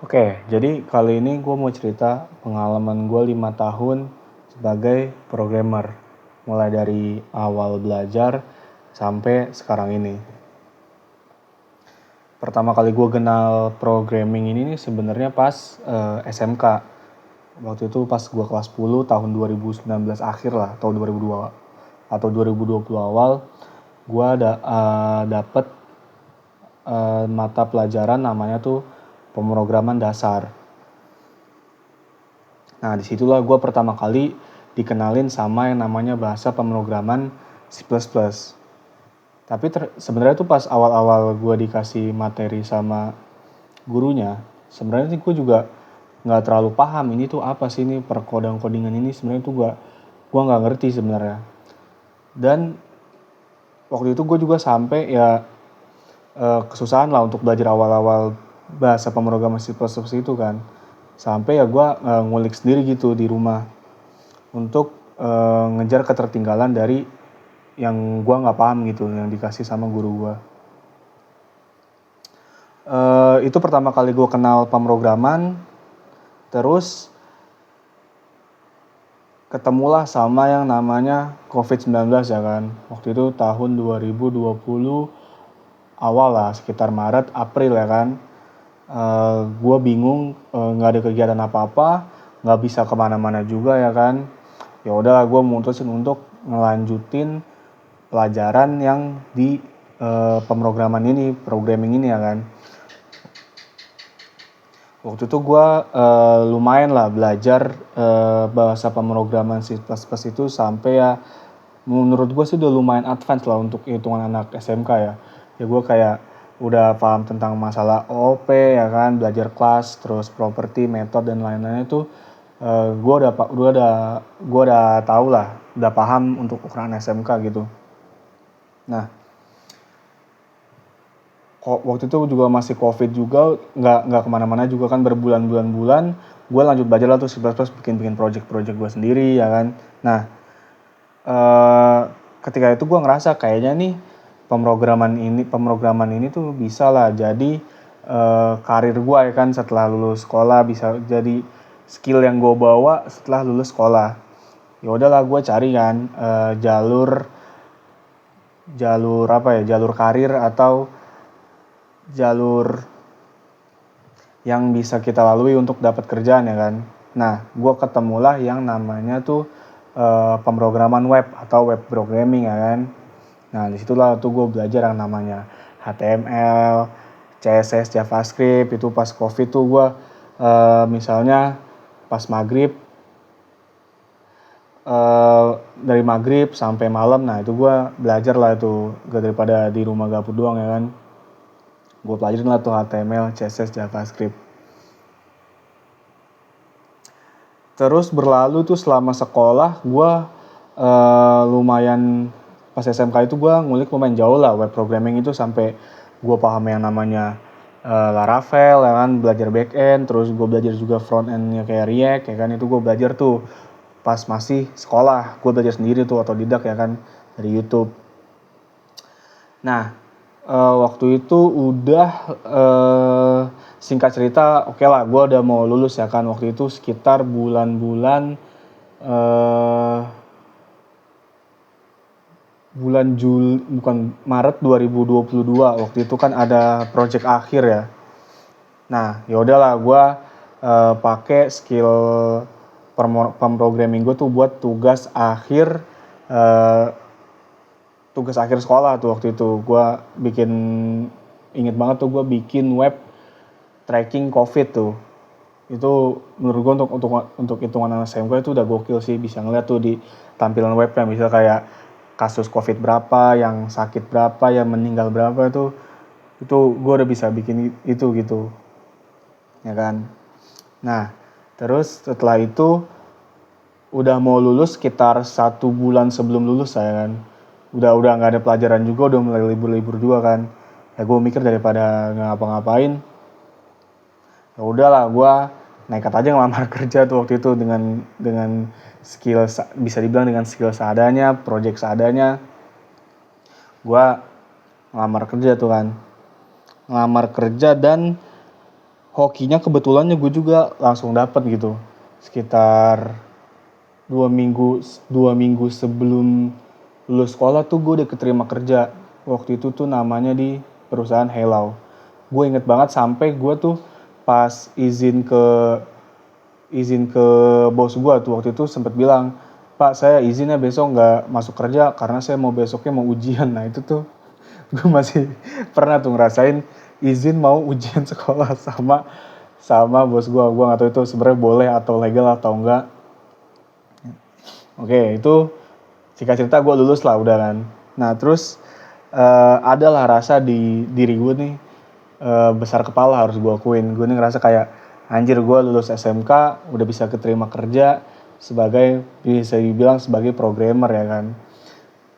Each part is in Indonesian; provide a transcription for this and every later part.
Oke, jadi kali ini gue mau cerita pengalaman gue 5 tahun sebagai programmer. Mulai dari awal belajar sampai sekarang ini. Pertama kali gue kenal programming ini nih sebenarnya pas SMK. Waktu itu pas gue kelas 10 tahun 2019 akhir lah, tahun 2002 atau 2020 awal, gue dapet mata pelajaran namanya tuh pemrograman dasar. Nah, disitulah gue pertama kali dikenalin sama yang namanya bahasa pemrograman C++. Tapi sebenarnya tuh pas awal-awal gue dikasih materi sama gurunya, sebenarnya sih gue juga nggak terlalu paham ini tuh apa sih ini perkodingan ini sebenarnya tuh gue nggak ngerti sebenarnya. Dan waktu itu gue juga sampai ya kesusahan lah untuk belajar awal-awal bahasa pemrograman C++ itu kan. Sampai ya gue ngulik sendiri gitu di rumah untuk ngejar ketertinggalan dari yang gue nggak paham gitu yang dikasih sama guru gue. Itu pertama kali gue kenal pemrograman. Terus ketemulah sama yang namanya COVID-19 ya kan. Waktu itu tahun 2020 awal lah, sekitar Maret, April ya kan. Gue bingung, nggak ada kegiatan apa-apa, nggak bisa kemana-mana juga ya kan. Ya udahlah, gue memutusin untuk ngelanjutin pelajaran yang di programming ini ya kan. Waktu itu gue lumayan lah belajar bahasa pemrograman C++ itu sampai ya menurut gue sih udah lumayan advance lah untuk hitungan anak SMK ya. Ya gue kayak udah paham tentang masalah OOP ya kan, belajar kelas, terus properti, metode dan lain-lainnya itu gue udah tahu lah, udah paham untuk ukuran SMK gitu. Nah, waktu itu juga masih COVID juga, nggak kemana-mana juga kan berbulan-bulan, gue lanjut belajar lah tuh C++ bikin project gue sendiri ya kan. Nah, ketika itu gue ngerasa kayaknya nih pemrograman ini tuh bisa lah jadi karir gue ya kan setelah lulus sekolah, bisa jadi skill yang gue bawa setelah lulus sekolah. Ya udahlah gue cari kan jalur karir atau jalur yang bisa kita lalui untuk dapat kerjaan ya kan. Nah, gue ketemulah yang namanya tuh pemrograman web atau web programming ya kan. Nah, disitulah tuh gue belajar yang namanya HTML, CSS, JavaScript. Itu pas COVID tuh gue misalnya pas maghrib, dari maghrib sampai malam, nah itu gue belajar lah itu, gak daripada di rumah gabut doang ya kan. Gue pelajarin lah tuh HTML, CSS, JavaScript. Terus berlalu tuh selama sekolah gue lumayan pas SMK itu gue ngulik lumayan jauh lah web programming itu, sampai gue paham yang namanya Laravel ya kan, belajar back end, terus gue belajar juga front endnya kayak React ya kan. Itu gue belajar tuh pas masih sekolah, gue belajar sendiri tuh otodidak ya kan dari YouTube. Nah, waktu itu udah singkat cerita, oke lah, gue udah mau lulus ya kan. Waktu itu sekitar bulan Maret 2022. Waktu itu kan ada project akhir ya. Nah, ya udahlah, gue pakai skill pemrogramming gue tuh buat tugas akhir sekolah tuh. Waktu itu gue inget banget tuh, gue bikin web tracking COVID tuh. Itu menurut gue untuk hitungan anak SMK itu udah gokil sih, bisa ngeliat tuh di tampilan webnya, misal kayak kasus COVID berapa, yang sakit berapa, yang meninggal berapa, itu gue udah bisa bikin itu gitu ya kan. Nah, terus setelah itu udah mau lulus, sekitar 1 bulan sebelum lulus saya kan, udah nggak ada pelajaran juga, udah mulai libur juga kan. Ya gue mikir daripada nggak ngapa-ngapain, ya udahlah gue nekat aja ngelamar kerja tuh waktu itu dengan skill, bisa dibilang dengan skill seadanya, project seadanya. Gue ngelamar kerja tuh kan, dan hokinya kebetulannya gue juga langsung dapet gitu. Sekitar 2 minggu sebelum lulus sekolah tuh gue udah keterima kerja. Waktu itu tuh namanya di perusahaan Hello. Gue inget banget sampai gue tuh pas izin ke bos gue tuh waktu itu sempet bilang, Pak saya izinnya besok nggak masuk kerja karena saya mau besoknya mau ujian. Nah itu tuh gue masih pernah tuh ngerasain izin mau ujian sekolah sama bos gue nggak tahu itu sebenarnya boleh atau legal atau enggak. Oke, itu singkat cerita gue lulus lah udah kan. Nah terus adalah rasa di diri gue nih, besar kepala harus gue akuin. Gue nih ngerasa kayak anjir gue lulus SMK udah bisa keterima kerja sebagai, bisa dibilang sebagai programmer ya kan.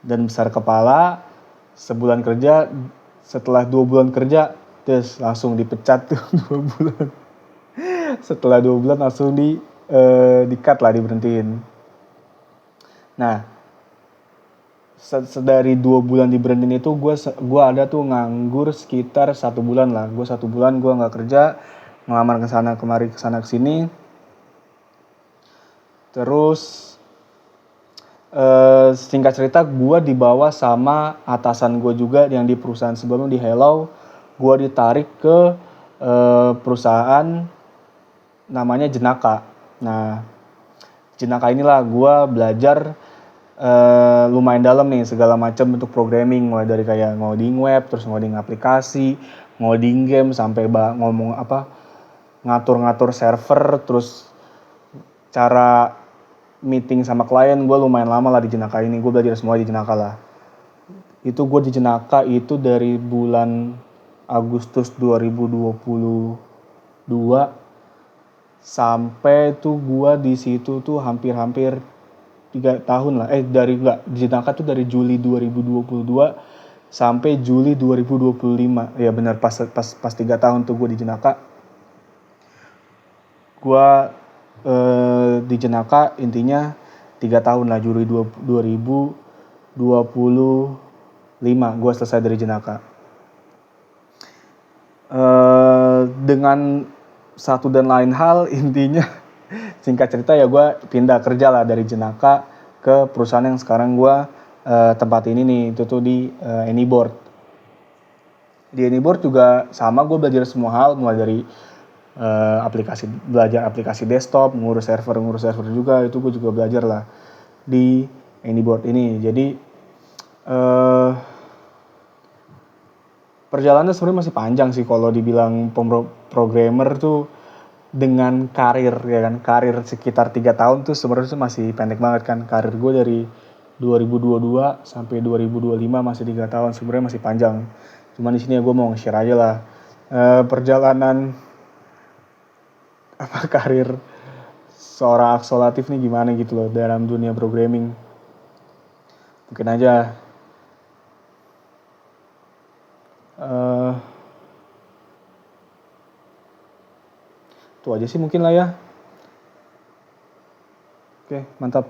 Dan besar kepala, sebulan kerja, setelah 2 bulan kerja terus langsung dipecat tuh 2 bulan. Setelah 2 bulan langsung di cut lah, diberhentiin. Nah dari 2 bulan diberhentiin itu gue ada tuh nganggur sekitar 1 bulan lah. Gue 1 bulan gue nggak kerja, ngelamar kesana kemari kesana kesini. Terus singkat cerita gue dibawa sama atasan gue juga yang di perusahaan sebelumnya di Hello. Gue ditarik ke perusahaan namanya Jenaka. Nah Jenaka inilah gue belajar lumayan dalam nih segala macam bentuk programming, mulai dari kayak ngoding web, terus ngoding aplikasi, ngoding game, sampai ngomong apa, ngatur-ngatur server, terus cara meeting sama klien. Gue lumayan lama lah di Jenaka ini, gue belajar semua di Jenaka lah. Itu gue di Jenaka itu dari bulan Agustus 2022 sampai tuh gue di situ tuh hampir-hampir 3 tahun lah. Di Jenaka tuh dari Juli 2022 sampai Juli 2025. Ya benar, pas 3 tahun tuh gue di Jenaka. Gue di Jenaka intinya 3 tahun lah, Juli 2025 gue selesai dari Jenaka. Dengan satu dan lain hal intinya singkat cerita ya gue pindah kerja lah dari Jenaka ke perusahaan yang sekarang gue tempat ini nih, itu tuh di Anyboard. Di Anyboard juga sama, gue belajar semua hal, mulai dari belajar aplikasi desktop, ngurus server juga, itu gue juga belajar lah di Anyboard ini. Jadi perjalanan sebenarnya masih panjang sih kalau dibilang programmer tuh. Dengan karir ya kan, karir sekitar 3 tahun tuh sebenarnya masih pendek banget kan. Karir gue dari 2022 sampai 2025 masih 3 tahun, sebenarnya masih panjang. Cuman di sini ya gue mau nge-share aja lah perjalanan karir seorang aksolatif nih gimana gitu loh dalam dunia programming. Mungkin aja itu aja sih mungkin lah ya. Oke, mantap.